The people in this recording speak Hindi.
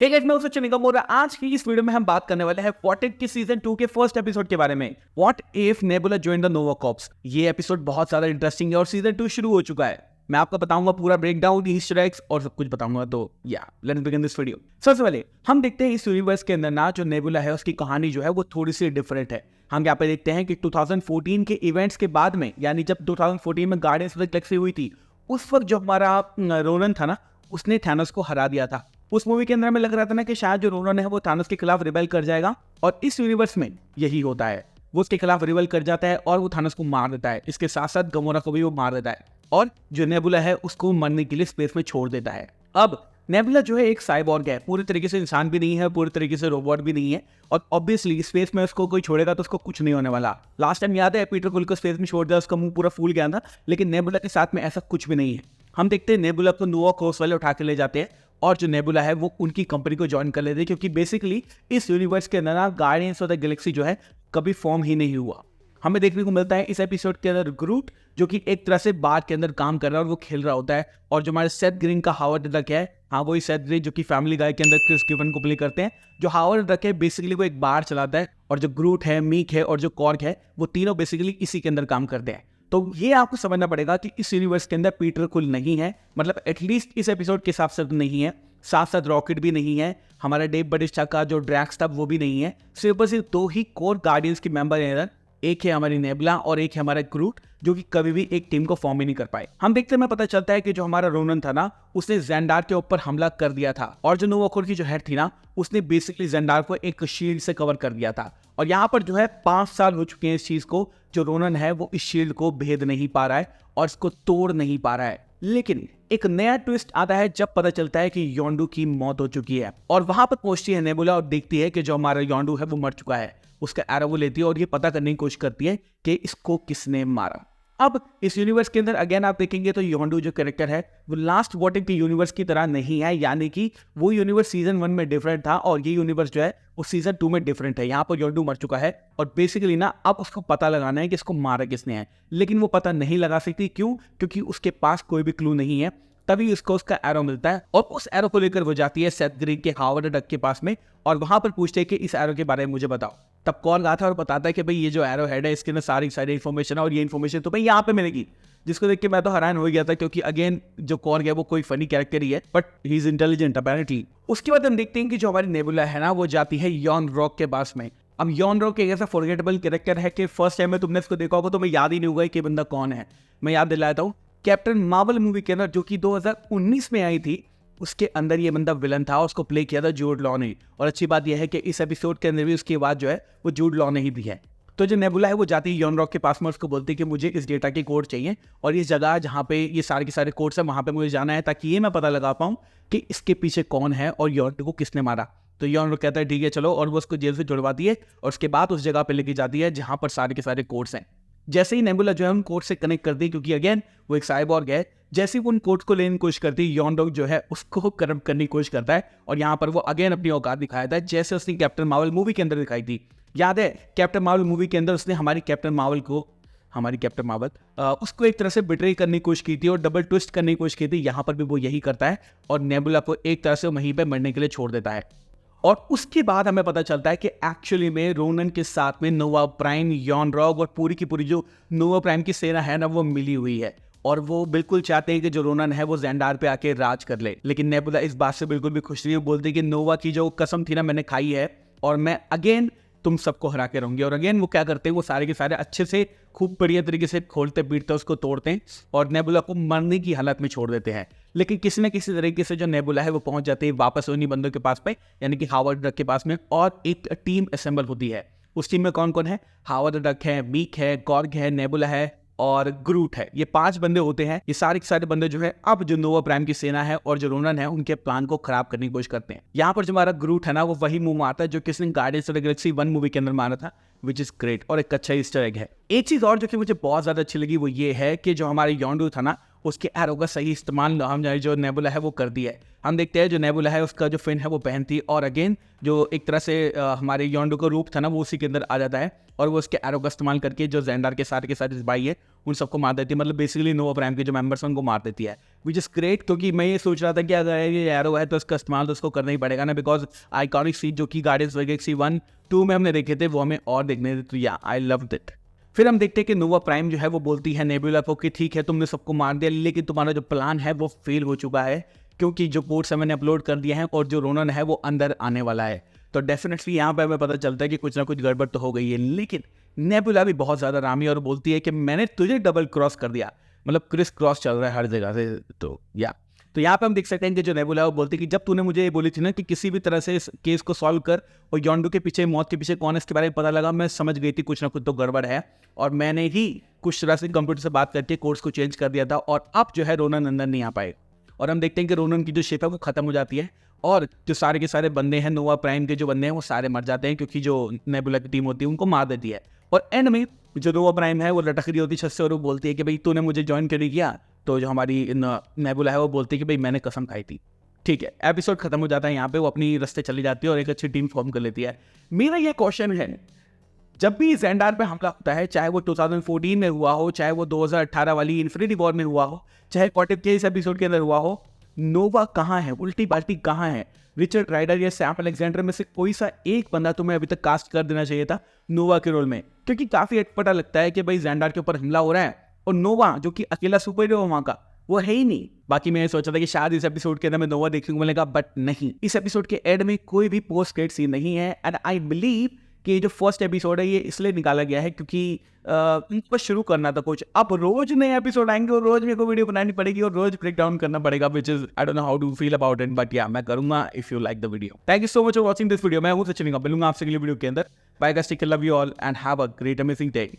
हे गाइस, मैं हूं सचिन निगम और आज की इस वीडियो में हम बात करने वाले हैं व्हाट इफ की सीजन 2 के फर्स्ट एपिसोड के बारे में। What if nebula join the Nova corps. ये एपिसोड बहुत ज्यादा इंटरेस्टिंग है और सीजन 2 शुरू हो चुका है। मैं आपको बताऊंगा पूरा ब्रेकडाउन, ईस्टर एग्स और सब कुछ बताऊंगा। तो या लेट्स बिगिन दिस वीडियो। सबसे पहले हम देखते हैं इस यूनिवर्स के अंदर ना जो नेबुला है उसकी कहानी जो है वो थोड़ी सी डिफरेंट है। हम यहाँ पे देखते हैं कि 2014 के इवेंट्स के बाद में, यानी जब 2014 में गार्डियंस ऑफ द गैलेक्सी हुई थी, उस वक्त जो हमारा रोनन था ना, उसने थैनोस को हरा दिया था। उस मूवी के अंदर हमें लग रहा था ना कि शायद जो रोनन है वो थानोस के खिलाफ रिबेल कर जाएगा, और इस यूनिवर्स में यही होता है। वो उसके खिलाफ रिबेल कर जाता है और वो थानोस को मार देता है। इसके साथ साथ गमोरा को भी वो मार देता है और जो नेबुला है उसको मरने के लिए स्पेस में छोड़ देता है। अब नेबुला जो है एक साइबॉर्ग है, पूरी तरीके से इंसान भी नहीं है, पूरी तरीके से रोबोट भी नहीं है, और ऑब्वियसली स्पेस में उसको कोई छोड़ेगा तो उसको कुछ नहीं होने वाला। लास्ट टाइम याद है पीटर क्विल को स्पेस में छोड़ दिया, उसका मुंह पूरा फूल गया था, लेकिन नेबुला के साथ में ऐसा कुछ भी नहीं है। हम देखते हैं नेबुला को नोवा कॉर्प्स वाले उठा के ले जाते हैं और जो नेबुला है वो उनकी कंपनी को ज्वाइन कर लेते हैं, क्योंकि बेसिकली इस यूनिवर्स के अंदर गार्डियंस ऑफ द गैलेक्सी जो है कभी फॉर्म ही नहीं हुआ। हमें देखने को मिलता है इस एपिसोड के अंदर ग्रूट जो कि एक तरह से बार के अंदर काम कर रहा है और वो खेल रहा होता है, और जो हमारे सेथ ग्रीन का हावर्ड डक है, हाँ वही सेथ ग्रीन जो कि फैमिली गाय के अंदर क्रिस गिवन को प्ले करते हैं। जो हावर्ड डक है बेसिकली वो एक बार चलाता है, और जो ग्रूट है, मीक है और जो कॉर्क है वो तीनों बेसिकली इसी के अंदर काम करते हैं। तो ये आपको समझना पड़ेगा कि इस यूनिवर्स के अंदर पीटर क्विल नहीं है, मतलब एटलीस्ट इस एपिसोड के हिसाब से तो नहीं है। साथ साथ रॉकेट भी नहीं है, हमारा डेव बटिस्टा का जो ड्रैक्स था वो भी नहीं है। सिर्फ दो ही कोर गार्डियंस के मेंबर हैं, एक है हमारी नेबुला और एक है हमारा ग्रूट, जो कि कभी भी एक टीम को फॉर्म ही नहीं कर पाए। हम देखते हैं, पता चलता है कि जो हमारा रोनन था ना, उसने ज़ेंडार के ऊपर हमला कर दिया था, और जो नोवा कॉर्प्स की जो हेड थी ना, उसने बेसिकली ज़ेंडार को एक शील्ड से कवर कर दिया था। और यहाँ पर जो है 5 साल हो चुके हैं इस चीज को, जो रोनन है वो इस शील्ड को भेद नहीं पा रहा है और इसको तोड़ नहीं पा रहा है। लेकिन एक नया ट्विस्ट आता है जब पता चलता है कि योंडू की मौत हो चुकी है, और वहां पर पहुंचती है नेबुला और देखती है कि जो हमारा योंडू है वो मर चुका है। उसका एरो वो लेती है और ये पता करने की कोशिश करती है कि इसको किसने मारा। अब इस यूनिवर्स के अंदर अगेन आप देखेंगे तो योंडू जो कैरेक्टर है वो लास्ट व्हाट इफ के यूनिवर्स की तरह नहीं है, यानी कि वो यूनिवर्स सीजन 1 में डिफरेंट था और ये यूनिवर्स जो है वो सीजन 2 में डिफरेंट है। यहाँ पर योंडू मर चुका है और बेसिकली ना अब उसको पता लगाना है कि इसको मारा किसने है, लेकिन वो पता नहीं लगा सकती। क्यों? क्योंकि उसके पास कोई भी क्लू नहीं है। तभी उसको उसका एरो मिलता है और उस एरो को लेकर वो जाती है सेथ ग्रीन के हावर्ड डक के पास में, और वहां पर पूछते हैं कि इस एरो के बारे में मुझे बताओ। तब कॉर्क आता है और बताता है कि भाई ये जो एरो हेड है इसके अंदर सारी इन्फॉर्मेशन है, और ये इन्फॉर्मेशन तो भाई यहाँ पे मिलेगी। जिसको देख के मैं तो हैरान हो गया था, क्योंकि अगेन जो कॉर्क है वो कोई फनी कैरेक्टर ही है, but he is intelligent apparently. उसके बाद हम देखते हैं कि जो हमारी नेबुला है ना वो जाती है यॉन रॉक के पास में। अब यॉन रॉक एक ऐसा फॉरगेटेबल कैरेक्टर है कि फर्स्ट टाइम में तुमने इसको देखा होगा तो मैं याद ही नहीं होगा कि बंदा कौन है। मैं याद दिलाता हूँ, कैप्टन मार्वल मूवी के अंदर जो कि 2019 में आई थी, उसके अंदर ये बंदा विलन था और उसको प्ले किया था जूड लॉ ने। और अच्छी बात यह है कि इस एपिसोड के अंदर भी उसकी आवाज जो है वो जूड लॉ ने ही दी है। तो जो नेबुला है वो जाती है यॉन रॉक के पास में, उसको बोलती है कि मुझे इस डेटा की कोड चाहिए और इस जगह जहाँ पे ये सारे के सारे कोड्स है वहाँ पे मुझे जाना है, ताकि ये मैं पता लगा पाऊँ कि इसके पीछे कौन है और यॉन को किसने मारा। तो यॉन रॉक कहता है ठीक है चलो, और वो उसको जेल से छुड़वाती है और उसके बाद उस जगह पे लेके जाती है जहाँ पर सारे के सारे कोड्स हैं। जैसे ही नेबुला जो है उन कोड से कनेक्ट करती है, क्योंकि अगेन वो एक साइबॉर्ग है, जैसे ही वो उन कोड्स को लेने की कोशिश करती है, योंडू जो है उसको करप्ट करने की कोशिश करता है, और यहाँ पर वो अगेन अपनी औकात दिखाया था जैसे उसने कैप्टन मार्वल मूवी के अंदर दिखाई थी। याद है कैप्टन मार्वल मूवी के अंदर उसने हमारी कैप्टन मार्वल उसको एक तरह से बिट्रे करने की कोशिश की थी और डबल ट्विस्ट करने की कोशिश की थी। यहाँ पर भी वो यही करता है और नेबुला को एक तरह से वहीं पर मरने के लिए छोड़ देता है। और उसके बाद हमें पता चलता है कि एक्चुअली में रोनन के साथ में नोवा प्राइम, यॉन रॉक और पूरी की पूरी जो नोवा प्राइम की सेना है ना वो मिली हुई है, और वो बिल्कुल चाहते हैं कि जो रोनन है वो ज़ेंडार पे आके राज कर ले। लेकिन नेबुला इस बात से बिल्कुल भी खुश नहीं है, बोलती है कि नोवा की जो कसम थी ना मैंने खाई है और मैं अगेन तुम सबको हरा के रहूंगी। और अगेन वो क्या करते हैं, वो सारे के सारे अच्छे से खूब बढ़िया तरीके से खोलते पीटते उसको तोड़ते हैं और नेबुला को मरने की हालत में छोड़ देते हैं। लेकिन किसी न किसी तरीके से जो नेबुला है वो पहुंच जाते हैं वापस उन्हीं बंदों के पास पे, यानी कि हावर्ड डक के पास में, और एक टीम असेंबल होती है। उस टीम में कौन कौन है? हावर्ड डक है, मीक है, कॉर्क है, नेबुला है और ग्रूट है। ये 5 बंदे होते हैं। ये सारे के सारे बंदे जो है अब जो नोवा प्राइम की सेना है और जो रोनन है उनके प्लान को खराब करने की कोशिश करते हैं। यहाँ पर जो हमारा ग्रूट है ना वो वही मूव मारता है जो किसने guardians of the Galaxy 1 movie के अंदर मारा था, विच इज ग्रेट, और एक अच्छा ईस्टर एग है। एक चीज और जो कि मुझे बहुत ज्यादा अच्छी लगी वो ये है कि जो हमारे योंडू था ना उसके एरो का सही इस्तेमाल हम जो नेबुला है वो कर दिया है। हम देखते हैं जो नेबुला है उसका जो फिन है वो पहनती है और अगेन जो एक तरह से हमारे योंडो का रूप था ना वो उसी के अंदर आ जाता है और वो उसके एरो का इस्तेमाल करके जो जेंडार के सारे भाई है उन सबको मार देती है। मतलब बेसिकली नोवा प्राइम के जो मेंबर्स हैं उनको मार देती है, विच इज़ ग्रेट। क्योंकि मैं ये सोच रहा था कि अगर ये एरो है तो इसका इस्तेमाल तो उसको करना ही पड़ेगा ना, बिकॉज आइकॉनिक सीन जो कि गार्डियंस ऑफ द गैलेक्सी 1-2 में हमने देखे थे वो हमें और देखने थे, तो या आई लव्ड इट। फिर हम देखते हैं कि नोवा प्राइम जो है वो बोलती है नेबुला को कि ठीक है तुमने सबको मार दिया लेकिन तुम्हारा जो प्लान है वो फेल हो चुका है, क्योंकि जो कोड्स मैंने अपलोड कर दिया है और जो रोनन है वो अंदर आने वाला है। तो डेफिनेटली यहाँ पे हमें पता चलता है कि कुछ ना कुछ गड़बड़ तो हो गई है। लेकिन नेबुला भी बहुत ज़्यादा रामी और बोलती है कि मैंने तुझे डबल क्रॉस कर दिया, मतलब क्रिस क्रॉस चल रहा है हर जगह से। तो यहाँ पे हम देख सकते हैं कि जो नेबुला है वो बोलती है कि जब तूने मुझे ये बोली थी ना कि किसी भी तरह से इस केस को सॉल्व कर और योंडो के पीछे मौत के पीछे कौन है इसके बारे में पता लगा, मैं समझ गई थी कुछ ना कुछ तो गड़बड़ है और मैंने ही कुछ तरह से कंप्यूटर से बात करके कोर्स को चेंज कर दिया था और अब जो है रोनन अंदर नहीं आ पाए। और हम देखते हैं कि रोनन की जो शिप है वो खत्म हो जाती है और जो सारे के सारे बंदे हैं नोवा प्राइम के जो बंदे हैं वो सारे मर जाते हैं क्योंकि जो नेबुला की टीम होती है उनको मार देती है। और एंड में जो नोवा प्राइम है वो लटक रही होती है छत से और वो बोलती है कि भाई तूने मुझे ज्वाइन कर किया। तो जो हमारी नेबुला है वो बोलती है कि भाई मैंने कसम खाई थी। ठीक है, एपिसोड खत्म हो जाता है यहाँ पे, वो अपनी रास्ते चली जाती है और एक अच्छी टीम फॉर्म कर लेती है। मेरा ये क्वेश्चन है, जब भी जेंडार पे हमला होता है, चाहे वो 2014 में हुआ हो, चाहे वो 2018 वाली इन्फिनिटी वॉर में हुआ हो, चाहे क्वार्टिव के इस एपिसोड के अंदर हुआ हो, नोवा कहाँ है, उल्टी बाल्टी कहाँ है? रिचर्ड राइडर या सैम अलेक्जेंडर में से कोई सा एक बंदा तुम्हें अभी तक कास्ट कर देना चाहिए था नोवा के रोल में, क्योंकि काफी अटपटा लगता है कि भाई जेंडार के ऊपर हमला हो रहा है और नोवा जो कि अकेला सुपर हीरो वहां का वो है ही नहीं। बाकी मैं सोचा था कि शायद इस एपिसोड के अंदर मैं नोवा देखने को मिलेगा, बट नहीं, इस एपिसोड के एंड में कोई भी पोस्ट क्रेडिट सीन नहीं है। एंड आई बिलीव कि ये जो फर्स्ट एपिसोड है ये इसलिए निकाला गया है क्योंकि इनको शुरू करना था कुछ। अब रोज नए एपिसोड आएंगे और रोज मेरे को वीडियो बनानी पड़ेगी और रोज ब्रेक डाउन करना पड़ेगा, which is I don't know how to feel about it, but या मैं करूंगा if you like the video. Thank you so much for watching this video. मैं हूं सचिन, मिलूंगा आपसे अगली वीडियो के अंदर। Bye guys, take care, love you all and have a great amazing day.